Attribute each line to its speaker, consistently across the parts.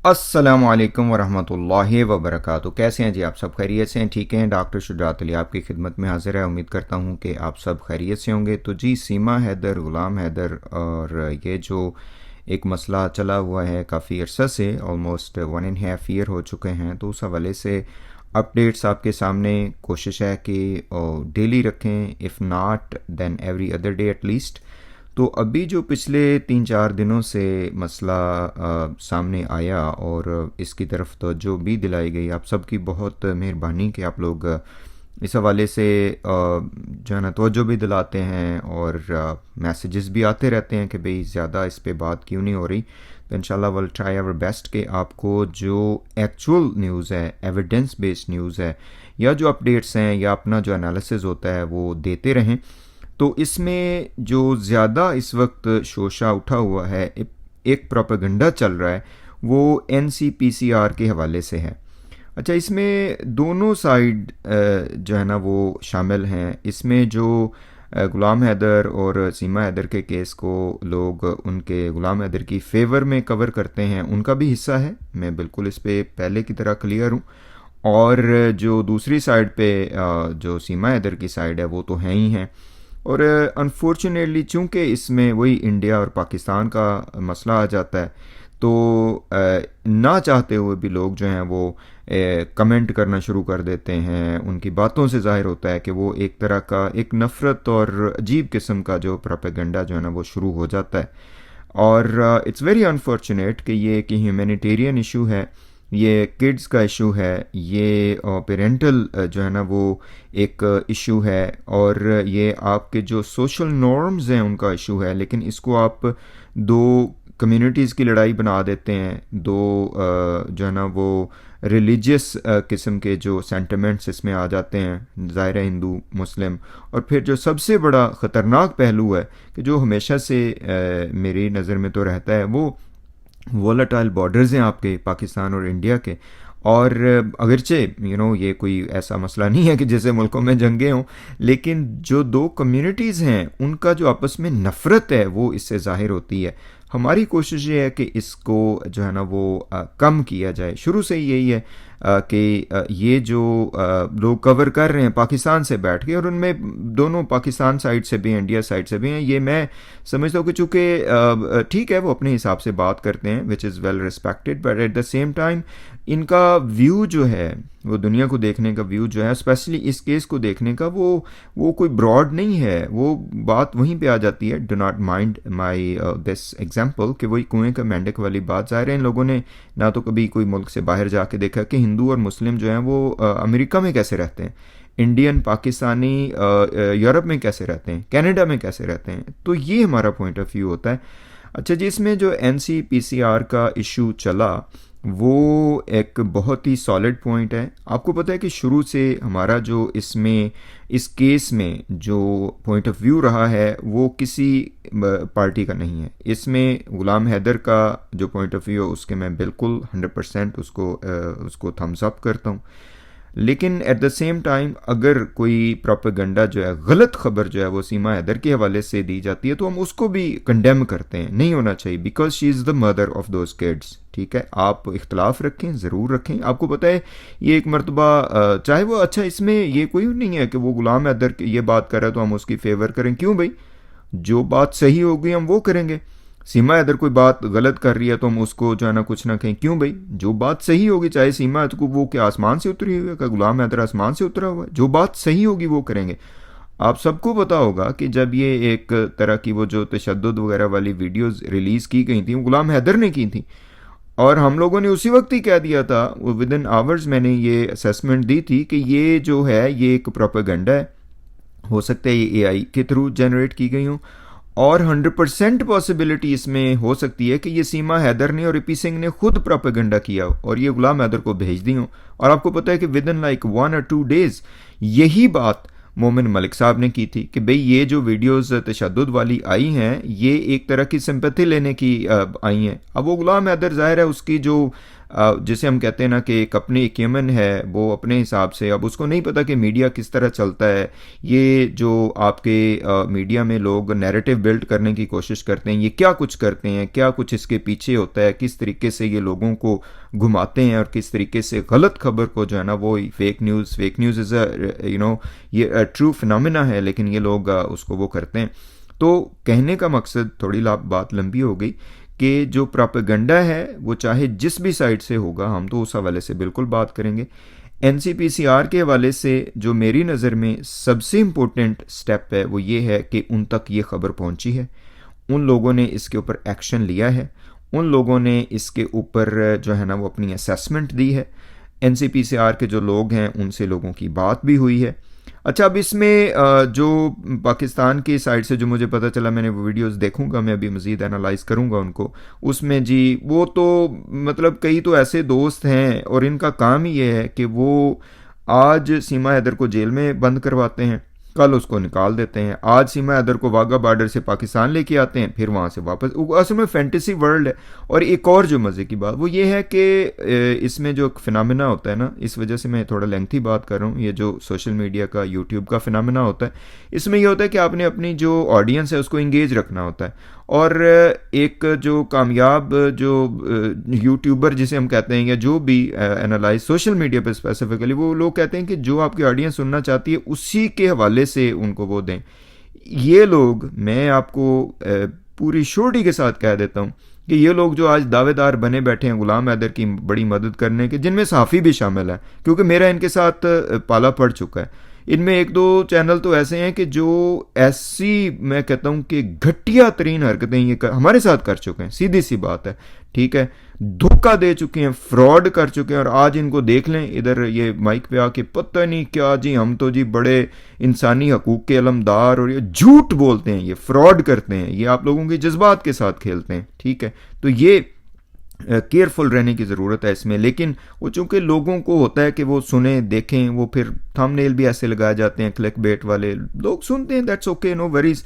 Speaker 1: अस्सलाम वालेकुम वरहमतुल्लाहि वबरकातुहू। कैसे हैं जी आप सब? खैरियत से हैं? ठीक हैं। डॉक्टर शुजात अली आपकी खिदमत में हाजिर है। उम्मीद करता हूं कि आप सब खैरियत से होंगे। तो जी, सीमा हैदर, ग़ुलाम हैदर और ये जो एक मसला चला हुआ है काफ़ी अरसा से, ऑलमोस्ट 1.5 ईयर हो चुके हैं, तो उस हवाले से अपडेट्स आपके सामने कोशिश है कि डेली रखें, if not then every other day at least. तो अभी जो पिछले 3-4 दिनों से मसला सामने आया और इसकी तरफ तवज्जो भी दिलाई गई, आप सबकी बहुत मेहरबानी कि आप लोग इस हवाले से जो है ना तवज्जो भी दिलाते हैं और मैसेजेस भी आते रहते हैं कि भाई ज़्यादा इस पे बात क्यों नहीं हो रही। तो इंशाल्लाह विल ट्राई आवर बेस्ट कि आपको जो एक्चुअल न्यूज़ है, एविडेंस बेस्ड न्यूज़ है, या जो अपडेट्स हैं या अपना जो एनालिसिस होता है वो देते रहें। तो इसमें जो ज़्यादा इस वक्त शोशा उठा हुआ है, एक प्रोपेगेंडा चल रहा है, वो NCPCR के हवाले से है। अच्छा, इसमें दोनों साइड जो है ना वो शामिल हैं। इसमें जो ग़ुलाम हैदर और सीमा हैदर के केस को लोग उनके ग़ुलाम हैदर की फेवर में कवर करते हैं, उनका भी हिस्सा है। मैं बिल्कुल इस पे पहले की तरह क्लियर हूँ। और जो दूसरी साइड पे जो सीमा हैदर की साइड है वो तो हैं ही हैं। और अनफॉर्चुनेटली चूंकि इसमें वही इंडिया और पाकिस्तान का मसला आ जाता है, तो ना चाहते हुए भी लोग जो हैं वो कमेंट करना शुरू कर देते हैं। उनकी बातों से जाहिर होता है कि वो एक तरह का एक नफ़रत और अजीब किस्म का जो प्रोपेगेंडा जो है ना वो शुरू हो जाता है। और इट्स वेरी अनफॉर्चुनेट कि ये एक ह्यूमैनिटेरियन इशू है, ये किड्स का इशू है, ये पेरेंटल जो है ना वो एक इशू है, और ये आपके जो सोशल नॉर्म्स हैं उनका इशू है। लेकिन इसको आप दो कम्युनिटीज़ की लड़ाई बना देते हैं, दो जो है ना वो रिलीजियस किस्म के जो सेंटिमेंट्स इसमें आ जाते हैं, ज़ाहिर है हिंदू मुस्लिम। और फिर जो सबसे बड़ा ख़तरनाक पहलू है कि जो हमेशा से मेरी नज़र में तो रहता है, वो वोलेटाइल बॉर्डर्स हैं आपके पाकिस्तान और इंडिया के। और अगरचे ये कोई ऐसा मसला नहीं है कि जैसे मुल्कों में जंगें हों, लेकिन जो दो कम्युनिटीज़ हैं उनका जो आपस में नफ़रत है वो इससे ज़ाहिर होती है। हमारी कोशिश ये है कि इसको जो है ना वो कम किया जाए। शुरू से ही यही है कि ये जो लोग कवर कर रहे हैं पाकिस्तान से बैठ के, और उनमें दोनों पाकिस्तान साइड से भी हैं, इंडिया साइड से भी हैं, ये मैं समझता हूँ कि चूँकि ठीक है वो अपने हिसाब से बात करते हैं, which is well respected, but at the same time इनका व्यू जो है, वो दुनिया को देखने का व्यू जो है, स्पेशली इस केस को देखने का, वो कोई ब्रॉड नहीं है। वो बात वहीं पे आ जाती है, do not mind my this example, कि वही कुएं का मेंढक वाली बात। ज़ाहिर है इन लोगों ने ना तो कभी कोई मुल्क से बाहर जाके देखा कि हिंदू और मुस्लिम जो हैं वो अमेरिका में कैसे रहते हैं, इंडियन पाकिस्तानी यूरोप में कैसे रहते हैं, कनाडा में कैसे रहते हैं। तो ये हमारा पॉइंट ऑफ व्यू होता है। अच्छा जी, इसमें जो NCPCR का इशू चला वो एक बहुत ही सॉलिड पॉइंट है। आपको पता है कि शुरू से हमारा जो इसमें इस केस में जो पॉइंट ऑफ व्यू रहा है वो किसी पार्टी का नहीं है। इसमें ग़ुलाम हैदर का जो पॉइंट ऑफ व्यू है उसके मैं बिल्कुल 100% उसको थम्स अप करता हूँ। लेकिन एट द सेम टाइम अगर कोई प्रोपेगेंडा जो है, गलत खबर जो है वो सीमा हैदर के हवाले से दी जाती है, तो हम उसको भी कंडेम करते हैं। नहीं होना चाहिए, because she is the mother of those kids. ठीक है, आप इख्तलाफ रखें, ज़रूर रखें। आपको पता है ये एक मरतबा चाहे वो, अच्छा इसमें ये कोई नहीं है कि वो ग़ुलाम हैदर ये बात कर रहा है तो हम उसकी फेवर करें। क्यों भाई, जो बात सही होगी हम वो करेंगे। सीमा हैदर कोई बात गलत कर रही है तो हम उसको जो है ना कुछ ना कहें। क्यों भाई, जो बात सही होगी, चाहे सीमा हैदर को वो क्या आसमान से उतरी हुई है, क्या ग़ुलाम हैदर आसमान से उतरा हुआ है, जो बात सही होगी वो करेंगे। आप सबको पता होगा कि जब ये एक तरह की वो जो तशद्दुद वगैरह वाली वीडियोज़ रिलीज़ की गई थी वो ग़ुलाम हैदर ने की थी, और हम लोगों ने उसी वक्त ही कह दिया था, विद इन आवर्स मैंने ये असेसमेंट दी थी कि ये जो है ये एक प्रोपेगेंडा है। हो सकता है ये AI के थ्रू जनरेट की गई हो, और 100% पॉसिबिलिटी इसमें हो सकती है कि ये सीमा हैदर ने और AP सिंह ने खुद प्रोपेगेंडा किया हो और ये ग़ुलाम हैदर को भेज दी हो। और आपको पता है कि with in like 1 or 2 days यही बात मोमिन मलिक साहब ने की थी कि भाई ये जो वीडियोस तशद्दुद वाली आई हैं ये एक तरह की सिंपैथी लेने की आई हैं। अब वो ग़ुलाम हैदर ज़ाहिर है उसकी जो जिसे हम कहते हैं ना कि एक अपनी एक ह्यूमन है, वो अपने हिसाब से, अब उसको नहीं पता कि मीडिया किस तरह चलता है। ये जो आपके मीडिया में लोग नैरेटिव बिल्ड करने की कोशिश करते हैं, ये क्या कुछ करते हैं, क्या कुछ इसके पीछे होता है, किस तरीके से ये लोगों को घुमाते हैं और किस तरीके से गलत खबर को जो है ना, वो फेक न्यूज़ इज़ ये ट्रू फिनोमिना है, लेकिन ये लोग उसको वो करते हैं। तो कहने का मकसद, थोड़ी बात लंबी हो गई, कि जो प्रोपेगेंडा है वो चाहे जिस भी साइड से होगा, हम तो उस हवाले से बिल्कुल बात करेंगे। एनसीपीसीआर के हवाले से जो मेरी नज़र में सबसे इम्पोर्टेंट स्टेप है वो ये है कि उन तक ये खबर पहुंची है, उन लोगों ने इसके ऊपर एक्शन लिया है, उन लोगों ने इसके ऊपर जो है ना वो अपनी असेसमेंट दी है। एनसीपीसीआर के जो लोग हैं उनसे लोगों की बात भी हुई है। अच्छा, अब इसमें जो पाकिस्तान की साइड से जो मुझे पता चला, मैंने वो वीडियोस देखूंगा, मैं अभी मज़ीद एनालाइज करूंगा उनको। उसमें जी वो तो मतलब कई तो ऐसे दोस्त हैं और इनका काम ही ये है कि वो आज सीमा हैदर को जेल में बंद करवाते हैं, कल उसको निकाल देते हैं, आज सीमा हैदर को वाघा बॉर्डर से पाकिस्तान लेके आते हैं, फिर वहाँ से वापस। असल में फैंटेसी वर्ल्ड है। और एक और जो मज़े की बात वो ये है कि इसमें जो फिनोमेना होता है ना, इस वजह से मैं थोड़ा लेंथी बात कर रहा हूँ, ये जो सोशल मीडिया का, यूट्यूब का फिनोमेना होता है, इसमें ये होता है कि आपने अपनी जो ऑडियंस है उसको इंगेज रखना होता है। और एक जो कामयाब जो यूट्यूबर जिसे हम कहते हैं, या जो भी एनालाइज सोशल मीडिया पर स्पेसिफिकली, वो लोग कहते हैं कि जो आपकी ऑडियंस सुनना चाहती है उसी के हवाले से उनको वो दें। ये लोग, मैं आपको पूरी श्योरिटी के साथ कह देता हूँ कि ये लोग जो आज दावेदार बने बैठे हैं गुलाम हैदर की बड़ी मदद करने के, जिनमें सहाफ़ी भी शामिल है, क्योंकि मेरा इनके साथ पाला पड़ चुका है। इनमें एक दो चैनल तो ऐसे हैं कि जो ऐसी, मैं कहता हूं कि घटिया तरीन हरकतें ये हमारे साथ कर चुके हैं, सीधी सी बात है, ठीक है, धोखा दे चुके हैं, फ्रॉड कर चुके हैं। और आज इनको देख लें इधर ये माइक पे आके पता नहीं क्या जी, हम तो जी बड़े इंसानी हकूक के अलमदार, और ये झूठ बोलते हैं, ये फ्रॉड करते हैं, ये आप लोगों के जज्बात के साथ खेलते हैं, ठीक है। तो ये केयरफुल रहने की ज़रूरत है इसमें। लेकिन वो चूंकि लोगों को होता है कि वो सुने देखें, वो फिर थंबनेल भी ऐसे लगाए जाते हैं, क्लिक बेट वाले लोग सुनते हैं, दैट्स ओके, नो वरीज।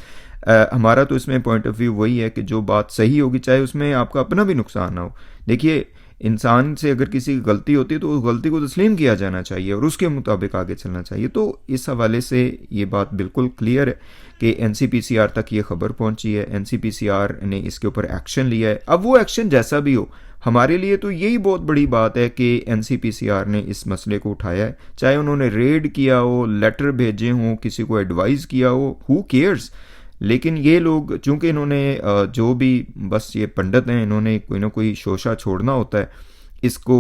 Speaker 1: हमारा तो इसमें पॉइंट ऑफ व्यू वही है कि जो बात सही होगी, चाहे उसमें आपका अपना भी नुकसान ना हो। देखिए, इंसान से अगर किसी की गलती होती है तो उस गलती को तस्लीम किया जाना चाहिए और उसके मुताबिक आगे चलना चाहिए। तो इस हवाले से ये बात बिल्कुल क्लियर है कि एनसीपीसीआर तक ये खबर पहुंची है, एनसीपीसीआर ने इसके ऊपर एक्शन लिया है। अब वो एक्शन जैसा भी हो, हमारे लिए तो यही बहुत बड़ी बात है कि एनसीपीसीआर ने इस मसले को उठाया है, चाहे उन्होंने रेड किया हो, लेटर भेजे हों, किसी को एडवाइस किया हो, हु केयर्स। लेकिन ये लोग, चूंकि इन्होंने जो भी बस ये पंडित हैं, इन्होंने कोई ना कोई शोशा छोड़ना होता है, इसको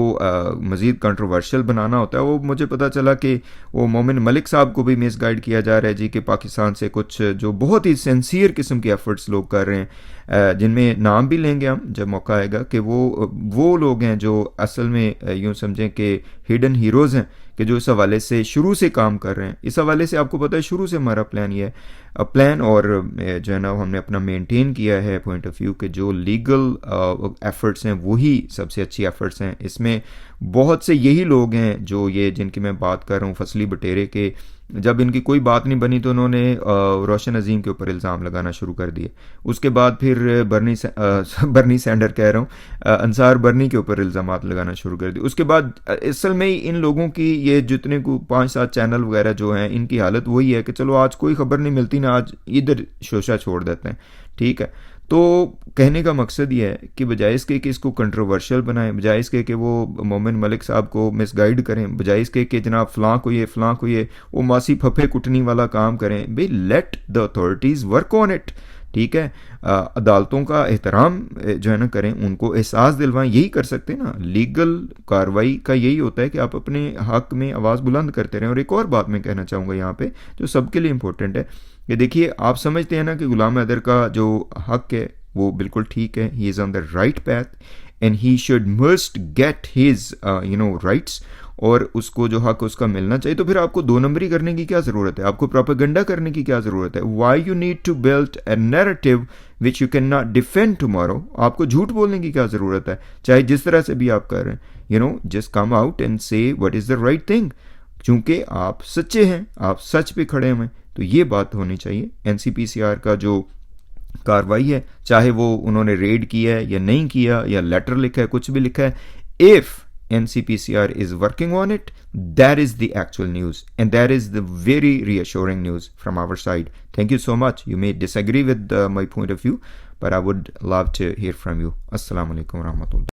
Speaker 1: मज़ीद कंट्रोवर्शियल बनाना होता है। वो मुझे पता चला कि वो मोमिन मलिक साहब को भी मिसगाइड किया जा रहा है जी, कि पाकिस्तान से कुछ जो बहुत ही सिंसियर किस्म के एफर्ट्स लोग कर रहे हैं, जिनमें नाम भी लेंगे हम जब मौका आएगा, कि वो लोग हैं जो असल में यूँ समझें कि हिडन हीरोज़ हैं, कि जो इस हवाले से शुरू से काम कर रहे हैं। इस हवाले से आपको पता है शुरू से हमारा प्लान ये है, प्लान और जो है ना हमने अपना मेंटेन किया है पॉइंट ऑफ व्यू कि जो लीगल एफर्ट्स हैं वही सबसे अच्छी एफर्ट्स हैं। इसमें बहुत से यही लोग हैं जो ये जिनकी मैं बात कर रहा हूँ, फसली बटेरे के, जब इनकी कोई बात नहीं बनी तो उन्होंने रोशन अजीम के ऊपर इल्ज़ाम लगाना शुरू कर दिए। उसके बाद फिर बर्नी सैंडर कह रहा हूँ, अंसार बर्नी के ऊपर इल्ज़ाम लगाना शुरू कर दिए। उसके बाद असल में इन लोगों की ये जितने को 5-7 चैनल वगैरह जो हैं, इनकी हालत वही है कि चलो आज कोई खबर नहीं मिलती ना, आज इधर शोशा छोड़ देते हैं, ठीक है। तो कहने का मकसद ये है कि बजाय इसके कि इसको कंट्रोवर्शियल बनाएं, बजाय इसके कि वो मोमिन मलिक साहब को मिसगाइड करें, बजाय इसके कि जनाब फ़लाँ को ये वो मासी फफे कुटनी वाला काम करें, भाई let the authorities work on it, ठीक है। अदालतों का एहतराम जो है ना करें, उनको एहसास दिलवाएं, यही कर सकते हैं ना। लीगल कार्रवाई का यही होता है कि आप अपने हक में आवाज़ बुलंद करते रहें। और एक और बात मैं कहना चाहूँगा यहाँ पे जो सबके लिए इम्पोर्टेंट है, कि देखिए आप समझते हैं ना कि गुलाम हैदर का जो हक है वो बिल्कुल ठीक है, he is on the right path and he should must get his rights, और उसको जो हक उसका मिलना चाहिए। तो फिर आपको दो नंबरी करने की क्या ज़रूरत है, आपको प्रोपेगेंडा करने की क्या ज़रूरत है? Why you need to build a narrative which you can not defend tomorrow? आपको झूठ बोलने की क्या ज़रूरत है, चाहे जिस तरह से भी आप कर रहे हैं, जस्ट कम आउट एंड से what is the right thing, चूंकि आप सच्चे हैं, आप सच पे खड़े हुए हैं। तो ये बात होनी चाहिए। एनसीपीसीआर का जो कार्रवाई है, चाहे वो उन्होंने रेड किया है या नहीं किया, या लेटर लिखा है, कुछ भी लिखा है, If NCPCR is working on it, that is the actual news, and that is the very reassuring news from our side. Thank you so much. You may disagree with my point of view, but I would love to hear from you. Assalamu alaikum warahmatullah.